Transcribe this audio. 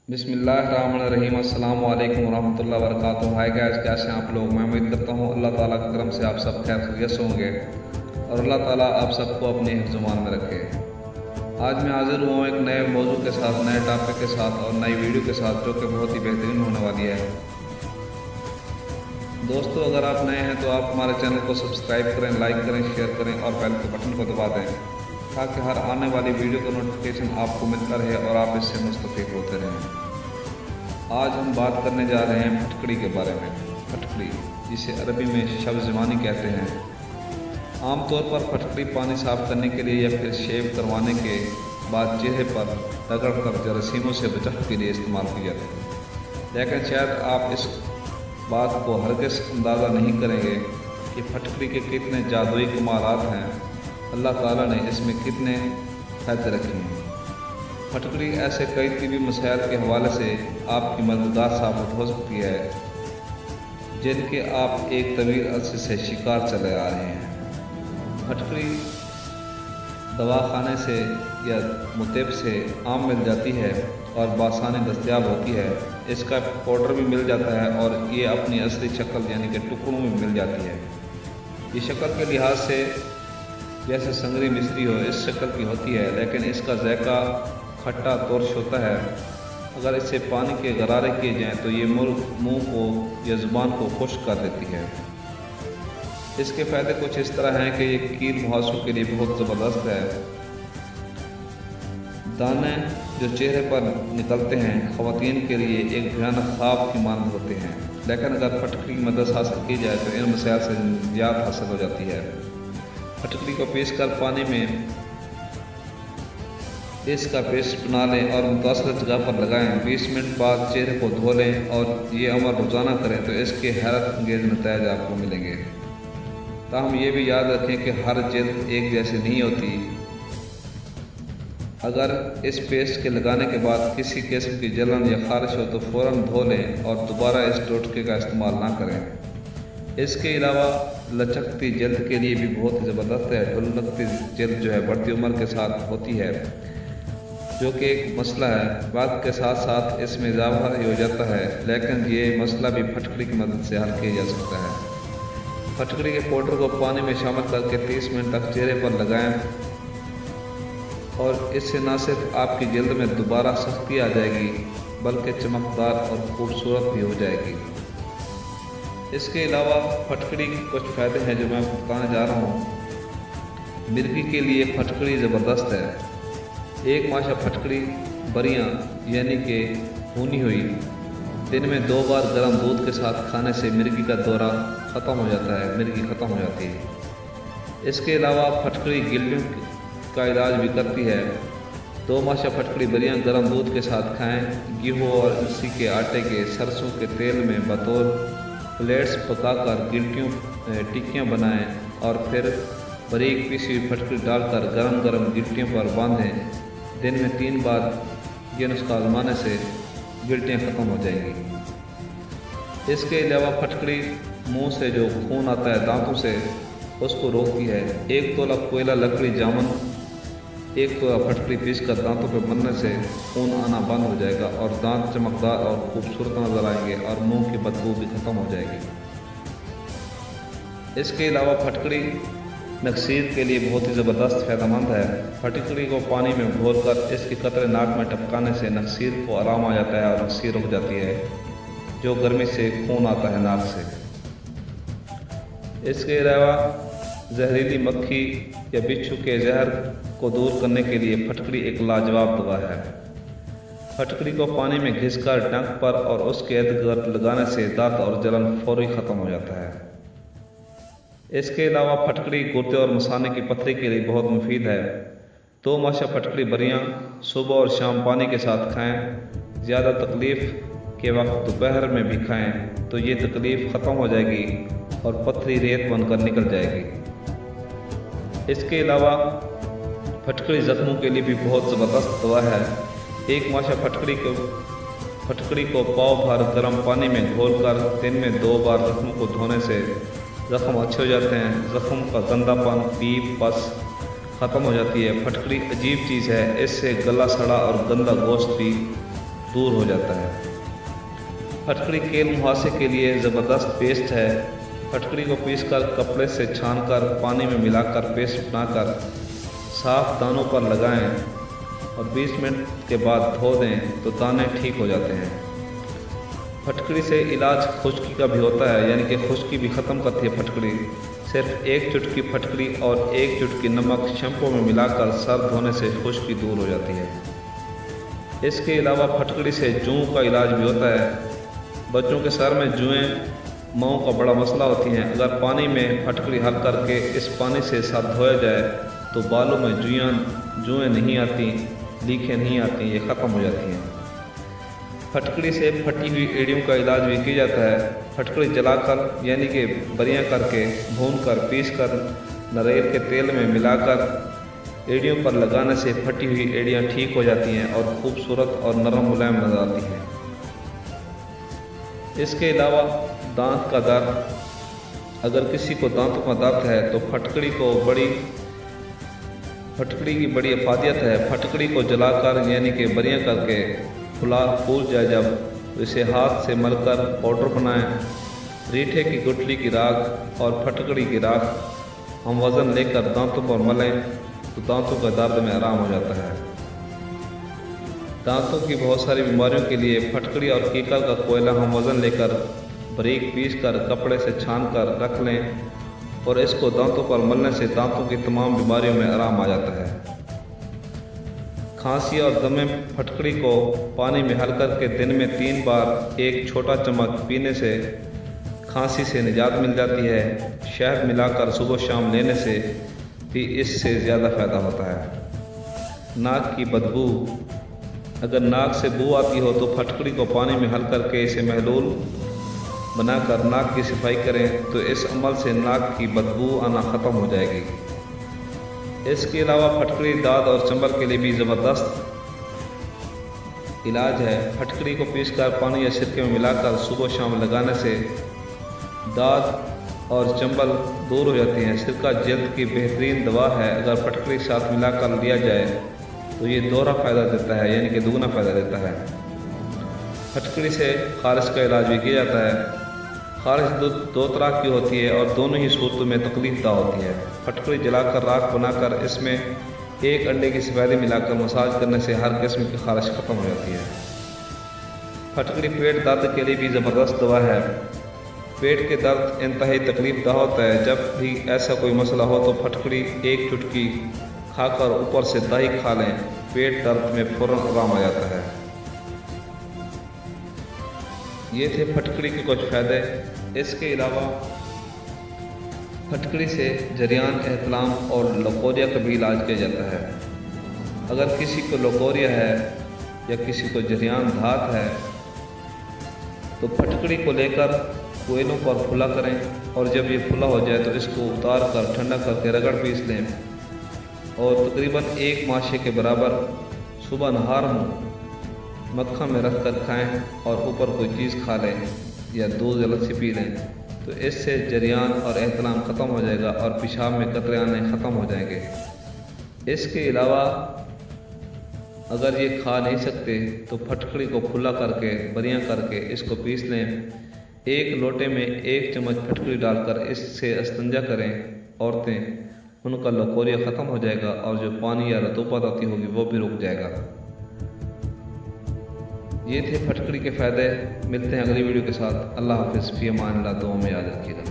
बिस्मिल्लाहिर्रहमानिर्रहीम। अस्सलाम वालेकुम वरहमतुल्लाहि वबरकातुहू। हाय गाइस, कैसे हैं आप लोग। मैं उम्मीद करता हूँ अल्लाह ताला की करम से आप सब खैर खैरियत से होंगे और अल्लाह ताला आप सबको अपने हिफ्ज़-ओ-मान में रखे। आज मैं हाजिर हुआ हूँ एक नए मौजू के साथ, नए टॉपिक के साथ और नई वीडियो के साथ, जो कि बहुत ही बेहतरीन होने वाली है। दोस्तों, अगर आप नए हैं तो आप हमारे चैनल को सब्सक्राइब करें, लाइक करें, शेयर करें और बेल के बटन को दबा दें, ताकि हर आने वाली वीडियो का नोटिफिकेशन आपको मिलता रहे और आप इससे मुस्तफ़ीद होते रहें। आज हम बात करने जा रहे हैं फटकड़ी के बारे में। फटकड़ी, जिसे अरबी में शब-ज़बानी कहते हैं। आमतौर पर फटकड़ी पानी साफ़ करने के लिए या फिर शेव करवाने के बाद चेहरे पर रगड़कर जरासीमों से बचाव के लिए इस्तेमाल की जाती है। लेकिन शायद आप इस बात को हरगिज़ अंदाज़ा नहीं करेंगे कि फटकड़ी के कितने जादुई कमालात हैं। अल्लाह ताला ने इसमें कितने फ़ायदे रखे हैं। फटकड़ी ऐसे कई तिबी मसाइल के हवाले से आपकी मददगार साबित हो सकती है, जिनके आप एक तवील अरसे से शिकार चले आ रहे हैं। फटकड़ी दवाखाने से या मुतैब से आम मिल जाती है और बासानी दस्तयाब होती है। इसका पाउडर भी मिल जाता है और ये अपनी असली शक्ल यानी कि टुकड़ों में मिल जाती है। ये शक्ल के लिहाज से जैसे संगरी मिश्री हो, इस शक्ल की होती है, लेकिन इसका ज़ायका खट्टा तुर्श होता है। अगर इसे पानी के गरारे किए जाएँ तो ये मुंह को या ज़ुबान को खुश्क कर देती है। इसके फ़ायदे कुछ इस तरह हैं कि ये कील मुहासों के लिए बहुत ज़बरदस्त है। दाने जो चेहरे पर निकलते हैं ख़वातीन के लिए एक भयानक ख्वाब की मानद होते हैं, लेकिन अगर फटकड़ी की मदद हासिल की जाए तो इन मसाइल से निजात हासिल हो जाती है। फटकड़ी को पीस कर पानी में इसका पेस्ट बना लें और मुतासर जगह पर लगाएं। 20 मिनट बाद चेहरे को धो लें और ये अमल रोज़ाना करें तो इसके हैरत अंगेज़ नतीजे आपको मिलेंगे। ताहम ये भी याद रखें कि हर जिल्द एक जैसी नहीं होती। अगर इस पेस्ट के लगाने के बाद किसी किस्म की जलन या खारिश हो तो फ़ौरन धो लें और दोबारा इस टोटके का इस्तेमाल ना करें। इसके अलावा लचकती जल्द के लिए भी बहुत ज़बरदस्त है। ढुलकती जल्द जो है बढ़ती उम्र के साथ होती है, जो कि एक मसला है। वक्त के साथ साथ इसमें इजाफा हो जाता है, लेकिन ये मसला भी फटकड़ी की मदद से हल किया जा सकता है। फटकड़ी के पाउडर को पानी में शामिल करके 30 मिनट तक चेहरे पर लगाएं और इससे न सिर्फ आपकी जल्द में दोबारा सख्ती आ जाएगी, बल्कि चमकदार और खूबसूरत भी हो जाएगी। इसके अलावा फटकड़ी के कुछ फ़ायदे हैं जो मैं आपको बताने जा रहा हूँ। मिर्गी के लिए फटकड़ी ज़बरदस्त है। एक माशा फटकड़ी बरियाँ यानी कि भुनी हुई दिन में 2 बार गर्म दूध के साथ खाने से मिर्गी का दौरा ख़त्म हो जाता है, मिर्गी ख़त्म हो जाती है। इसके अलावा फटकड़ी गिल्लियों का इलाज भी करती है। 2 माशा फटकड़ी बरियाँ गर्म दूध के साथ खाएं। गेहूँ और अलसी के आटे के सरसों के तेल में बतौर प्लेट्स पकाकर टिक्कियाँ बनाएं और फिर बारीक पीसी हुई फटकड़ी डालकर गरम गरम गिल्टियों पर बांधें। दिन में 3 बार ये नुस्खा आजमाने से गिल्टियाँ ख़त्म हो जाएंगी। इसके अलावा फटकड़ी मुंह से जो खून आता है दांतों से, उसको रोकती है। 1 तोला कोयला लकड़ी जामुन 1 तोला फटकड़ी पीस कर दांतों पर बनने से खून आना बंद हो जाएगा और दांत चमकदार और खूबसूरत नजर आएंगे और मुंह की बदबू भी ख़त्म हो जाएगी। इसके अलावा फटकड़ी नक्सीर के लिए बहुत ही ज़बरदस्त फ़ायदेमंद है। फटकड़ी को पानी में घोलकर इसके कतरे नाक में टपकाने से नक्सीर को आराम आ जाता है और नक्सीर रुक जाती है, जो गर्मी से खून आता है नाक से। इसके अलावा जहरीली मक्खी या बिच्छू के जहर को दूर करने के लिए फटकड़ी एक लाजवाब दवा है। फटकड़ी को पानी में घिसकर टंक पर और उसके इर्द-गिर्द लगाने से दर्द और जलन फौरी ख़त्म हो जाता है। इसके अलावा फटकड़ी गुर्दे और मसाने की पथरी के लिए बहुत मुफीद है। 2 माशा फटकड़ी बरियाँ सुबह और शाम पानी के साथ खाएं। ज़्यादा तकलीफ़ के वक्त दोपहर में भी खाएं तो ये तकलीफ़ ख़त्म हो जाएगी और पथरी रेत बनकर निकल जाएगी। इसके अलावा फटकड़ी ज़ख्मों के लिए भी बहुत ज़बरदस्त दवा है। 1 माशा फटकड़ी को पाव भर गर्म पानी में घोलकर दिन में 2 बार ज़ख्मों को धोने से ज़ख्म अच्छे हो जाते हैं। ज़ख्म का गंदापन, पीप, पस ख़त्म हो जाती है। फटकड़ी अजीब चीज़ है, इससे गला सड़ा और गंदा गोश्त भी دور ہو جاتا ہے۔ پھٹکڑی کیل مہاسے کے لیے زبردست پیسٹ ہے۔ پھٹکڑی کو پیس کر کپڑے سے چھان کر پانی میں ملا کر پیسٹ بنا کر صاف دانوں پر لگائیں اور 20 منٹ کے بعد دھو دیں تو دانے ٹھیک ہو جاتے ہیں۔ پھٹکڑی سے علاج خشکی کا بھی ہوتا ہے، یعنی کہ خشکی بھی ختم کرتی ہے پھٹکڑی۔ صرف 1 چٹکی پھٹکڑی اور 1 چٹکی نمک شیمپو میں ملا کر سر دھونے سے خشکی دور ہو جاتی ہے۔ اس کے علاوہ پھٹکڑی سے جوؤں کا علاج بھی ہوتا ہے۔ بچوں کے سر میں جوئیں ماؤں کا بڑا مسئلہ ہوتی ہیں۔ اگر پانی میں پھٹکڑی حل کر کے اس پانی سے سر دھویا جائے تو بالوں میں جوئیں نہیں آتی، لیکھیں نہیں آتی، یہ ختم ہو جاتی ہیں۔ پھٹکڑی سے پھٹی ہوئی ایڑیوں کا علاج بھی کیا جاتا ہے۔ پھٹکڑی جلا کر یعنی کہ بریاں کر کے بھون کر پیس کر ناریل کے تیل میں ملا کر ایڑیوں پر لگانے سے پھٹی ہوئی ایڑیاں ٹھیک ہو جاتی ہیں اور خوبصورت اور نرم ملائم نظر آتی ہیں۔ اس کے علاوہ دانت کا درد، اگر کسی کو دانتوں کا درد ہے تو پھٹکڑی کی بڑی افادیت ہے۔ پھٹکڑی کو جلا کر یعنی کہ بریاں کر کے پھول جائے جب تو اسے ہاتھ سے مل کر پاؤڈر بنائیں۔ ریٹھے کی گٹھلی کی راکھ اور پھٹکڑی کی راکھ ہم وزن لے کر دانتوں پر ملیں تو دانتوں کا درد میں آرام ہو جاتا ہے۔ دانتوں کی بہت ساری بیماریوں کے لیے پھٹکڑی اور کیکر کا کوئلہ ہم وزن لے کر باریک پیس کر کپڑے سے چھان کر رکھ لیں اور اس کو دانتوں پر ملنے سے دانتوں کی تمام بیماریوں میں آرام آ جاتا ہے۔ کھانسی اور دم میں پھٹکڑی کو پانی میں حل کر کے دن میں 3 بار 1 چھوٹا چمچ پینے سے کھانسی سے نجات مل جاتی ہے۔ شہد ملا کر صبح شام لینے سے بھی اس سے زیادہ فائدہ ہوتا ہے۔ ناک کی بدبو، اگر ناک سے بو آتی ہو تو پھٹکڑی کو پانی میں حل کر کے اسے محلول بنا کر ناک کی صفائی کریں تو اس عمل سے ناک کی بدبو آنا ختم ہو جائے گی۔ اس کے علاوہ پھٹکڑی داد اور چنبل کے لیے بھی زبردست علاج ہے۔ پھٹکڑی کو پیس کر پانی یا سرکے میں ملا کر صبح شام لگانے سے داد اور چنبل دور ہو جاتی ہیں۔ سرکہ جلد کی بہترین دوا ہے۔ اگر پھٹکڑی ساتھ ملا کر لیا جائے تو یہ دوہرا فائدہ دیتا ہے، یعنی کہ دگنا فائدہ دیتا ہے۔ پھٹکڑی سے خارش کا علاج بھی کیا جاتا ہے۔ خارش 2 طرح کی ہوتی ہے اور دونوں ہی صورتوں میں تکلیف دہ ہوتی ہے۔ پھٹکڑی جلا کر راکھ بنا کر اس میں 1 انڈے کی سفیدی ملا کر مساج کرنے سے ہر قسم کی خارش ختم ہو جاتی ہے۔ پھٹکڑی پیٹ درد کے لیے بھی زبردست دوا ہے۔ پیٹ کے درد انتہائی تکلیف دہ ہوتا ہے۔ جب بھی ایسا کوئی مسئلہ ہو تو پھٹکڑی 1 چٹکی کھا کر اوپر سے دہی کھا لیں، پیٹ درد میں فوراً آرام آ جاتا ہے۔ یہ تھے پھٹکڑی کے کچھ فائدے۔ اس کے علاوہ پھٹکڑی سے جریان، احتلام اور لکوریا کا بھی علاج کیا جاتا ہے۔ اگر کسی کو لکوریا ہے یا کسی کو جریان دھات ہے تو پھٹکڑی کو لے کر کوئلوں پر پھلا کریں اور جب یہ پھلا ہو جائے تو اس کو اتار کر ٹھنڈا کر کے رگڑ پیس لیں اور تقریباً 1 ماشے کے برابر صبح نہار مکھن میں رکھ کر کھائیں اور اوپر کوئی چیز کھا لیں یا دودھ یا لسی پی لیں تو اس سے جریان اور احتلام ختم ہو جائے گا اور پیشاب میں قطرے آنے ختم ہو جائیں گے۔ اس کے علاوہ اگر یہ کھا نہیں سکتے تو پھٹکڑی کو کھلا کر کے بریاں کر کے اس کو پیس لیں۔ 1 لوٹے میں 1 چمچ پھٹکڑی ڈال کر اس سے استنجا کریں عورتیں، ان کا لکوریا ختم ہو جائے گا اور جو پانی یا رطوبت آتی ہوگی وہ بھی رک جائے گا۔ یہ تھے پھٹکڑی کے فائدے۔ ملتے ہیں اگلی ویڈیو کے ساتھ۔ اللہ حافظ، فی امان اللہ، دعاؤں میں یاد رکھیے گا۔